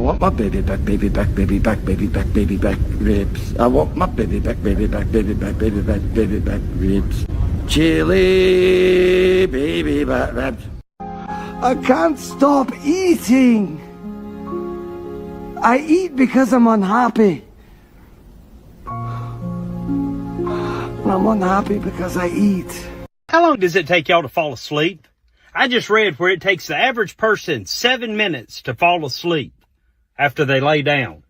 want my baby back, baby back, baby back, baby back, baby back ribs. I want my baby back, baby back, baby back, baby back, baby back ribs. Chili baby back ribs. I can't stop eating. I eat because I'm unhappy. And I'm unhappy because I eat. How long does it take y'all to fall asleep? I just read where it takes the average person 7 minutes to fall asleep after they lay down.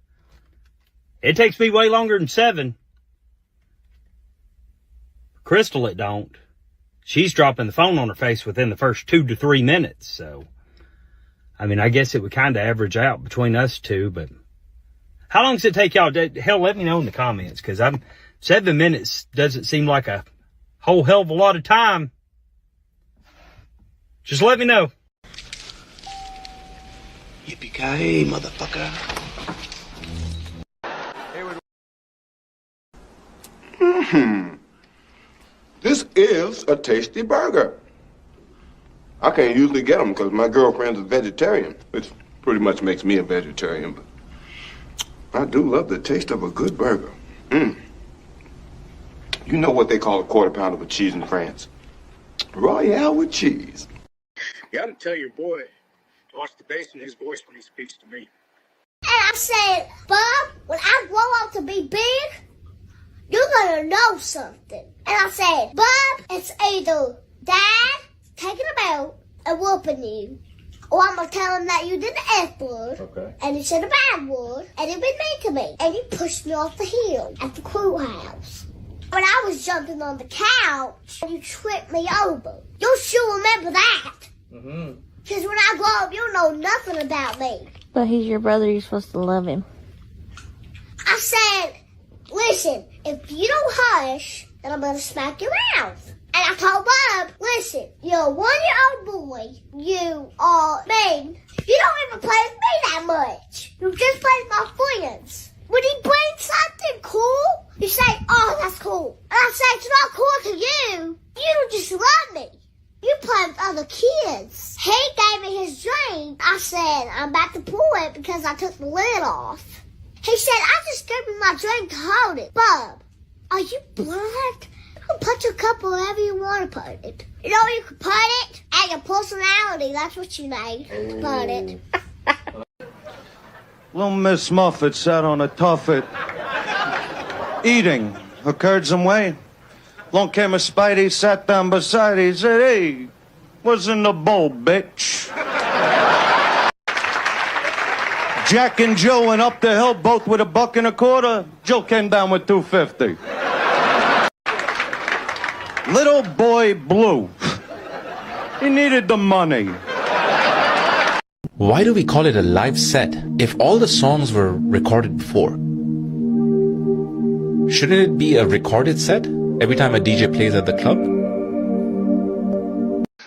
It takes me way longer than 7. Crystal, it don't. She's dropping the phone on her face within the first 2 to 3 minutes. So, I mean, I guess it would kind of average out between us two. But how long does it take y'all? Hell, let me know in the comments, because 7 minutes doesn't seem like a whole hell of a lot of time. Just let me know. Yippee-ki-yay, motherfucker. This is a tasty burger. I can't usually get them because my girlfriend's a vegetarian, which pretty much makes me a vegetarian, but I do love the taste of a good burger. You know what they call a quarter pound of a cheese in France? Royale with cheese. You gotta tell your boy to watch the bass in his voice when he speaks to me. And I said, Bob, when I grow up to be big, you're gonna know something. And I said, Bob, it's either Dad taking him out and whooping you, or I'm gonna tell him that you did the F word, and you said a bad word, and you've been mean to me, and you pushed me off the hill at the crew house. When I was jumping on the couch, and you tripped me over. You'll sure remember that. Because when I grow up, you'll know nothing about me. But he's your brother, you're supposed to love him. I said, listen, if you don't hush, then I'm going to smack your mouth. And I told Bob, listen, you're a 1-year-old boy. You are mean. You don't even play with me that much. You just play with my friends. When he brings something cool, you say, oh, that's cool. And I say, it's not cool to you. You don't just love me. You play with other kids. He gave me his drink. I said, I'm about to pour it because I took the lid off. He said, I just gave me my drink to hold it. Bob, are you blind? You can put your cup wherever you want to put it. You know you can put it? And your personality, that's what you need. Put it. Little Miss Muffet sat on a tuffet, eating her curds and whey. Long came a Spidey, sat down beside he said, hey, what's in the bowl, bitch? Jack and Joe went up the hill, both with $1.25. Joe came down with $2.50. Little boy Blue, he needed the money. Why do we call it a live set if all the songs were recorded before? Shouldn't it be a recorded set every time a DJ plays at the club?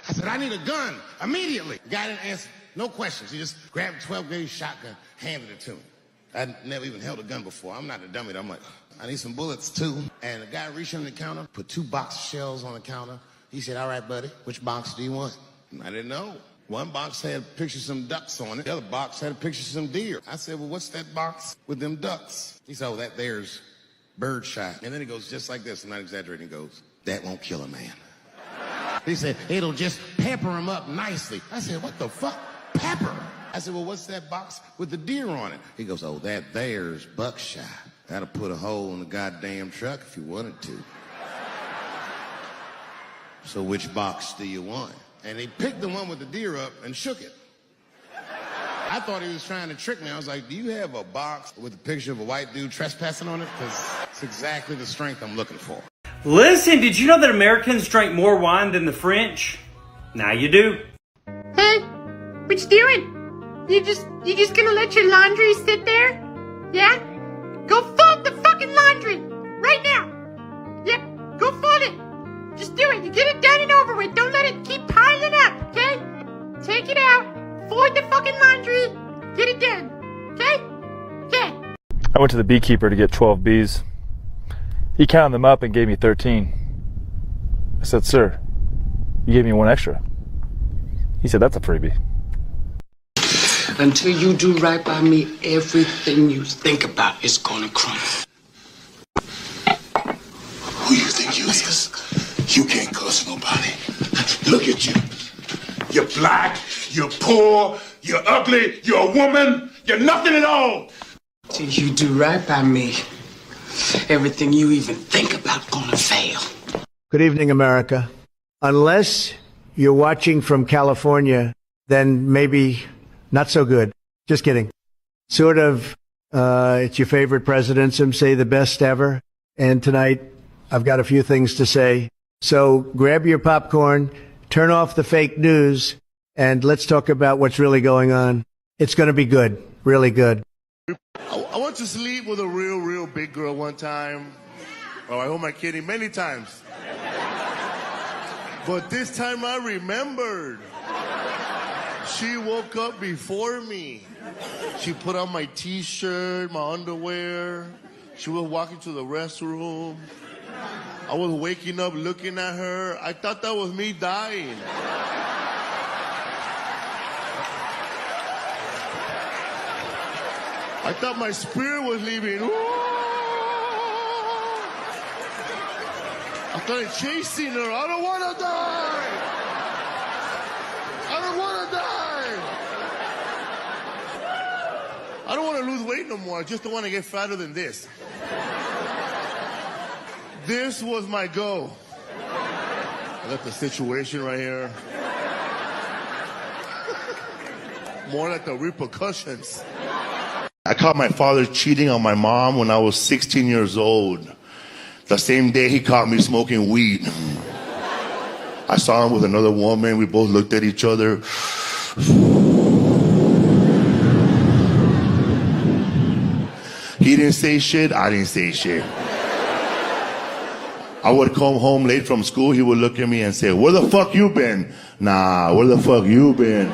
I said, I need a gun immediately. The guy didn't answer. No questions. He just grabbed a 12-gauge shotgun, handed it to me. I'd never even held a gun before. I'm not a dummy. I'm like, I need some bullets too. And the guy reached under the counter, put 2 box shells on the counter. He said, all right, buddy, which box do you want? And I didn't know. One box had a picture of some ducks on it. The other box had a picture of some deer. I said, well, what's that box with them ducks? He said, oh, that there's birdshot. And then he goes just like this. I'm not exaggerating. He goes, that won't kill a man. He said, it'll just pepper him up nicely. I said, what the fuck? Pepper? I said, well, what's that box with the deer on it? He goes, oh, that there's buckshot. That'll put a hole in the goddamn truck if you wanted to. So which box do you want? And he picked the one with the deer up and shook it. I thought he was trying to trick me. I was like, do you have a box with a picture of a white dude trespassing on it? Because it's exactly the strength I'm looking for. Listen, did you know that Americans drink more wine than the French? Now you do. Hey, what you doing? You just gonna let your laundry sit there? Yeah? Go fold the fucking laundry! Right now! Yep, go fold it! Just do it, you get it done and over with, don't let it keep piling up, okay? Take it out, fold the fucking laundry, get it done, okay? Okay. I went to the beekeeper to get 12 bees. He counted them up and gave me 13. I said, sir, you gave me 1 extra. He said, that's a freebie. Until you do right by me, everything you think about is gonna crumble. Who you think you is? You can't curse nobody. Look at you. You're black, you're poor, you're ugly, you're a woman, you're nothing at all. Till you do right by me, everything you even think about gonna fail. Good evening, America. Unless you're watching from California, then maybe not so good. Just kidding. Sort of, it's your favorite president, some say the best ever. And tonight, I've got a few things to say. So grab your popcorn, turn off the fake news, and let's talk about what's really going on. It's going to be good, really good. I went to sleep with a real big girl one time. Oh, I hold my kitty many times. But this time I remembered. She woke up before me. She put on my t-shirt, my underwear. She was walking to the restroom. I was waking up looking at her. I thought that was me dying. I thought my spirit was leaving. I started chasing her. I don't want to die. I don't want to die. I don't want to lose weight no more. I just don't want to get fatter than this. This was my goal. I got the situation right here. More like the repercussions. I caught my father cheating on my mom when I was 16 years old. The same day he caught me smoking weed. I saw him with another woman. We both looked at each other. He didn't say shit. I didn't say shit. I would come home late from school. He would look at me and say, "Where the fuck you been?" "Nah, where the fuck you been?"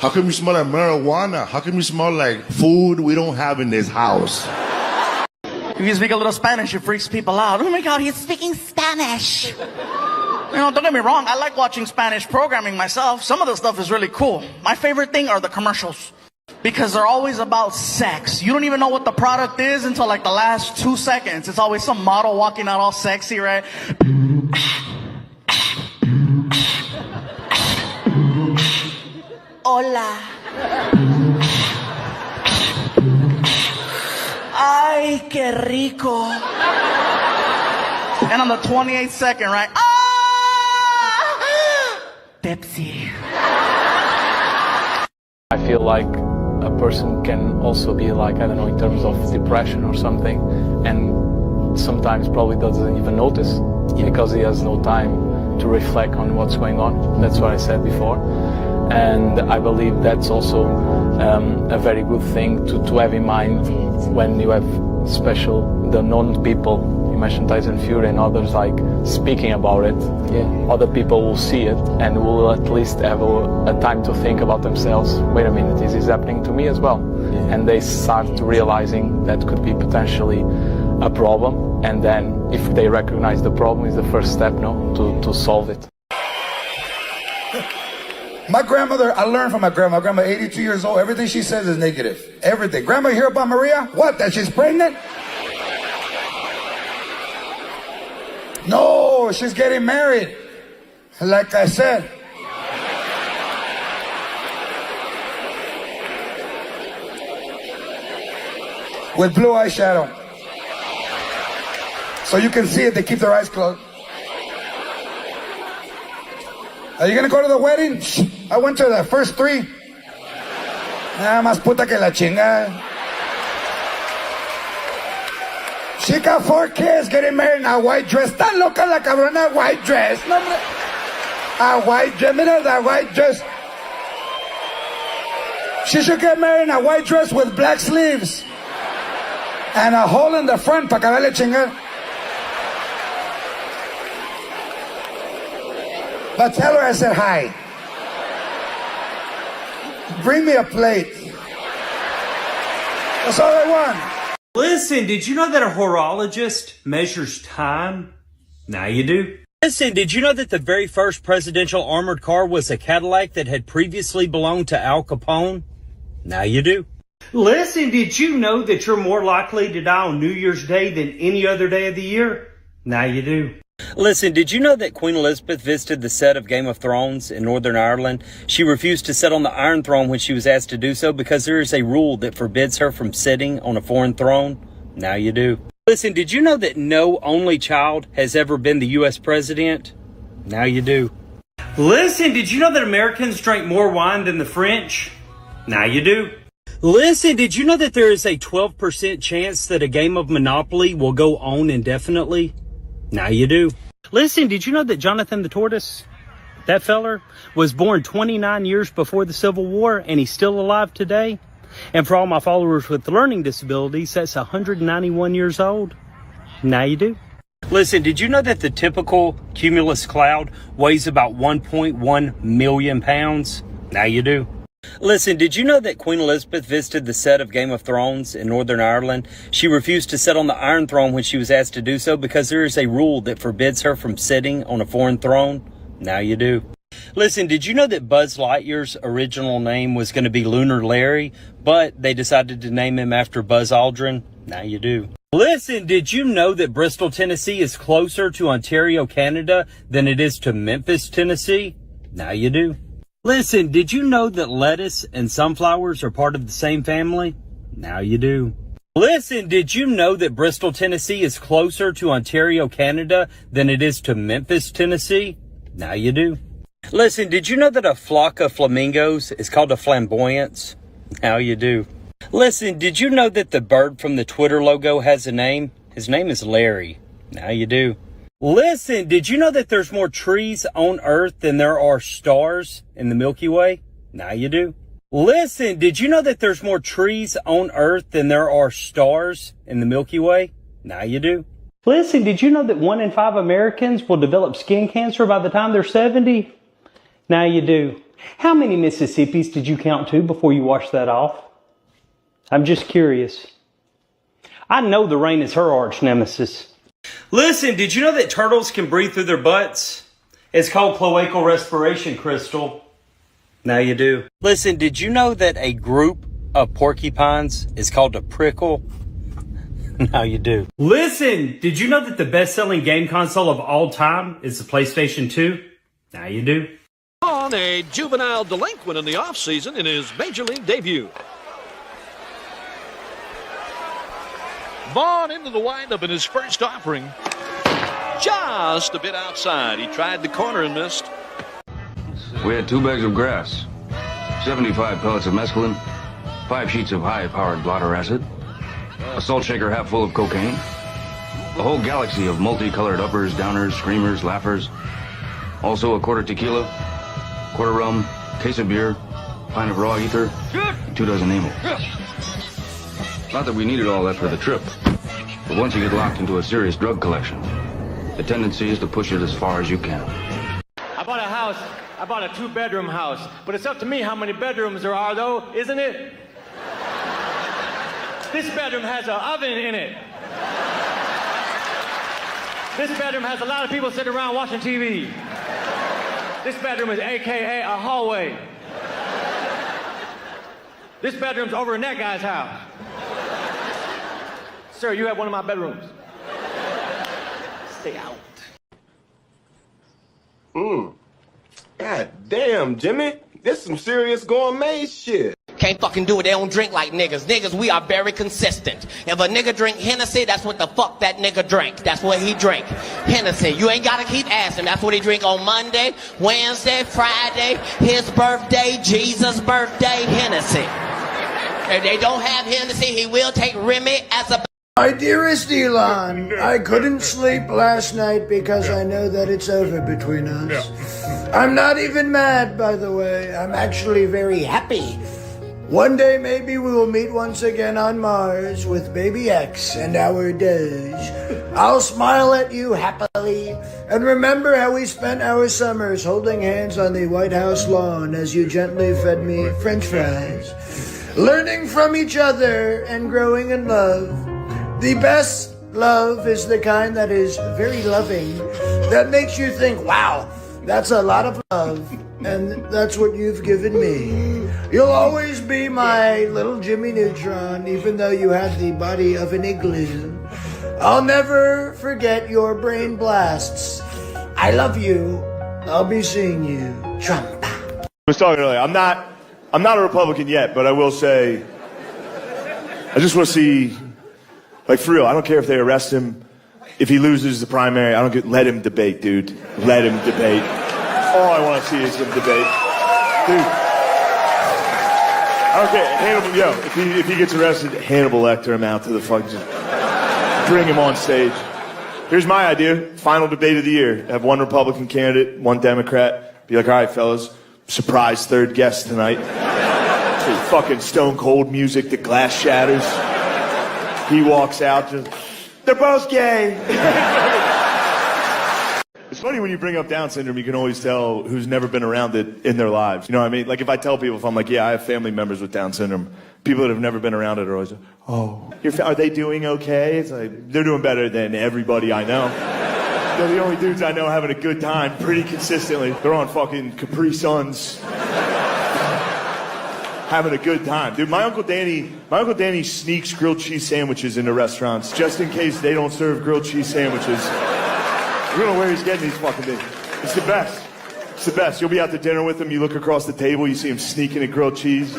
"How come you smell like marijuana? How come you smell like food we don't have in this house?" If you speak a little Spanish, it freaks people out. Oh my God, he's speaking Spanish. You know, don't get me wrong, I like watching Spanish programming myself. Some of the stuff is really cool. My favorite thing are the commercials. Because they're always about sex. You don't even know what the product is until like the last 2 seconds. It's always some model walking out all sexy, right? Hola. Ay, qué rico. And on the 28th second, right? Ah! Pepsi. I feel like a person can also be like, I don't know, in terms of depression or something, and sometimes probably doesn't even notice because he has no time to reflect on what's going on. That's what I said before. And I believe that's also a very good thing to have in mind when you have the known people. You mentioned Tyson Fury and others like speaking about it. Yeah. Other people will see it and will at least have a time to think about themselves. Wait a minute, this is happening to me as well. Yeah. And they start realizing that could be potentially a problem. And then if they recognize the problem, is the first step, to solve it. My grandmother, I learned from my grandma. My grandma, 82 years old. Everything she says is negative. Everything. Grandma, you hear about Maria? What? That she's pregnant? No, she's getting married. Like I said. With blue eyeshadow. So you can see it, they keep their eyes closed. Are you gonna go to the wedding? I went to the first 3. Nada más puta que la chinga. She got 4 kids getting married in a white dress. Está loca la cabrona, white dress. No, a white dress, mira that white dress. She should get married in a white dress with black sleeves. And a hole in the front para acabarle chingar. But tell her I said hi. Bring me a plate. That's all I want. Listen, did you know that a horologist measures time? Now you do. Listen, did you know that the very first presidential armored car was a Cadillac that had previously belonged to Al Capone? Now you do. Listen, did you know that you're more likely to die on New Year's Day than any other day of the year? Now you do. Listen, did you know that Queen Elizabeth visited the set of Game of Thrones in Northern Ireland? She refused to sit on the Iron Throne when she was asked to do so because there is a rule that forbids her from sitting on a foreign throne. Now you do. Listen, did you know that no only child has ever been the U.S. president? Now you do. Listen, did you know that Americans drink more wine than the French? Now you do. Listen, did you know that there is a 12% chance that a game of Monopoly will go on indefinitely? Now you do. Listen, did you know that Jonathan the Tortoise, that feller, was born 29 years before the Civil War and he's still alive today? And for all my followers with learning disabilities, that's 191 years old. Now you do. Listen, did you know that the typical cumulus cloud weighs about 1.1 million pounds? Now you do. Listen, did you know that Queen Elizabeth visited the set of Game of Thrones in Northern Ireland? She refused to sit on the Iron Throne when she was asked to do so because there is a rule that forbids her from sitting on a foreign throne. Now you do. Listen, did you know that Buzz Lightyear's original name was going to be Lunar Larry, but they decided to name him after Buzz Aldrin? Now you do. Listen, did you know that Bristol, Tennessee is closer to Ontario, Canada than it is to Memphis, Tennessee? Now you do. Listen, did you know that lettuce and sunflowers are part of the same family? Now you do. Listen, did you know that Bristol, Tennessee is closer to Ontario, Canada than it is to Memphis, Tennessee? Now you do. Listen, did you know that a flock of flamingos is called a flamboyance? Now you do. Listen, did you know that the bird from the Twitter logo has a name? His name is Larry. Now you do. Listen, did you know that there's more trees on Earth than there are stars in the Milky Way? Now you do. Listen, did you know that there's more trees on Earth than there are stars in the Milky Way? Now you do. Listen, did you know that 1 in 5 Americans will develop skin cancer by the time they're 70? Now you do. How many Mississippis did you count to before you washed that off? I'm just curious. I know the rain is her arch nemesis. Listen, did you know that turtles can breathe through their butts? It's called cloacal respiration, Crystal. Now you do. Listen, did you know that a group of porcupines is called a prickle? Now you do. Listen, did you know that the best-selling game console of all time is the PlayStation 2? Now you do. On a juvenile delinquent in the offseason in his major league debut. Vaughn into the windup in his first offering. Just a bit outside. He tried the corner and missed. We had 2 bags of grass, 75 pellets of mescaline, 5 sheets of high-powered blotter acid, a salt shaker half full of cocaine, a whole galaxy of multicolored uppers, downers, screamers, laughers, also a quarter tequila, quarter rum, case of beer, pint of raw ether, and 2 dozen amyl. Not that we needed all that for the trip, but once you get locked into a serious drug collection, the tendency is to push it as far as you can. I bought a house. I bought a 2-bedroom house. But it's up to me how many bedrooms there are, though, isn't it? This bedroom has an oven in it. This bedroom has a lot of people sitting around watching TV. This bedroom is AKA a hallway. This bedroom's over in that guy's house. Sir, you have one of my bedrooms. Stay out. God damn, Jimmy. This some serious gourmet shit. Can't fucking do it. They don't drink like niggas. Niggas, we are very consistent. If a nigga drink Hennessy, that's what the fuck that nigga drink. That's what he drink. Hennessy. You ain't gotta keep asking. That's what he drink on Monday, Wednesday, Friday, his birthday, Jesus' birthday, Hennessy. If they don't have Hennessy, he will take Remy as a... My dearest Elon, I couldn't sleep last night because I know that it's over between us. I'm not even mad, by the way. I'm actually very happy. One day maybe we will meet once again on Mars with Baby X and our Doge. I'll smile at you happily and remember how we spent our summers holding hands on the White House lawn as you gently fed me French fries. Learning from each other and growing in love. The best love is the kind that is very loving, that makes you think, wow, that's a lot of love, and that's what you've given me. You'll always be my little Jimmy Neutron, even though you have the body of an igloo. I'll never forget your brain blasts. I love you. I'll be seeing you, Trump. I was talking earlier. I'm not a Republican yet, but I will say, I just want to see, like, for real, I don't care if they arrest him. If he loses the primary, let him debate, dude. Let him debate. All I want to see is him debate. Dude. I don't care. Hannibal, if he gets arrested, Hannibal Lecter him out to the fuck. Just bring him on stage. Here's my idea. Final debate of the year. Have one Republican candidate, one Democrat. Be like, all right, fellas, surprise third guest tonight. Fucking stone cold music, the glass shatters. He walks out, just, they're both gay. It's funny when you bring up Down syndrome, you can always tell who's never been around it in their lives. You know what I mean? Like if I tell people, if I'm like, yeah, I have family members with Down syndrome, people that have never been around it are always like, oh, are they doing okay? It's like, they're doing better than everybody I know. They're the only dudes I know having a good time pretty consistently. They're on fucking Capri Suns. Having a good time. Dude, my Uncle Danny sneaks grilled cheese sandwiches into restaurants just in case they don't serve grilled cheese sandwiches. You don't know where he's getting these fucking things. It's the best. It's the best. You'll be out to dinner with him, you look across the table, you see him sneaking at grilled cheese.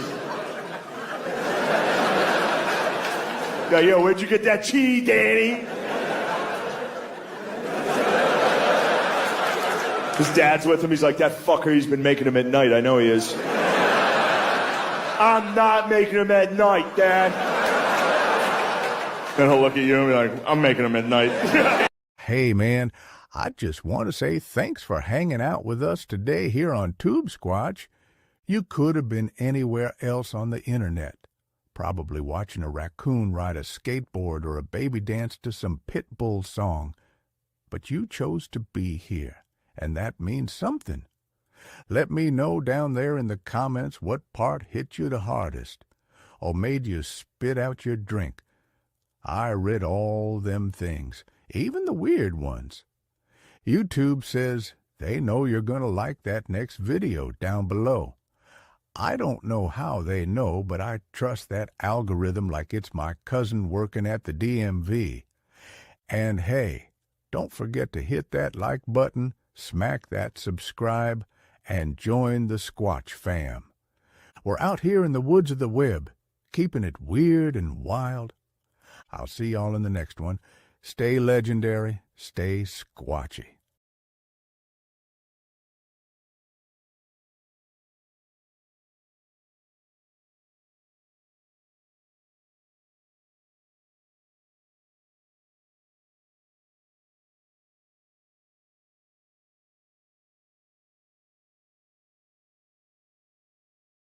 Yeah, yo, where'd you get that cheese, Danny? His dad's with him, he's like, that fucker, he's been making them at night, I know he is. I'm not making them at night, Dad. Then he'll look at you and be like, I'm making them at night. Hey, man, I just want to say thanks for hanging out with us today here on Tube Squatch. You could have been anywhere else on the internet, probably watching a raccoon ride a skateboard or a baby dance to some Pitbull song. But you chose to be here, and that means something. Let me know down there in the comments what part hit you the hardest or made you spit out your drink. I read all them things, even the weird ones. YouTube says they know you're going to like that next video down below. I don't know how they know, but I trust that algorithm like it's my cousin working at the DMV. And hey, don't forget to hit that like button, smack that subscribe, and join the Squatch fam. We're out here in the woods of the web, keeping it weird and wild. I'll see y'all in the next one. Stay legendary, stay squatchy.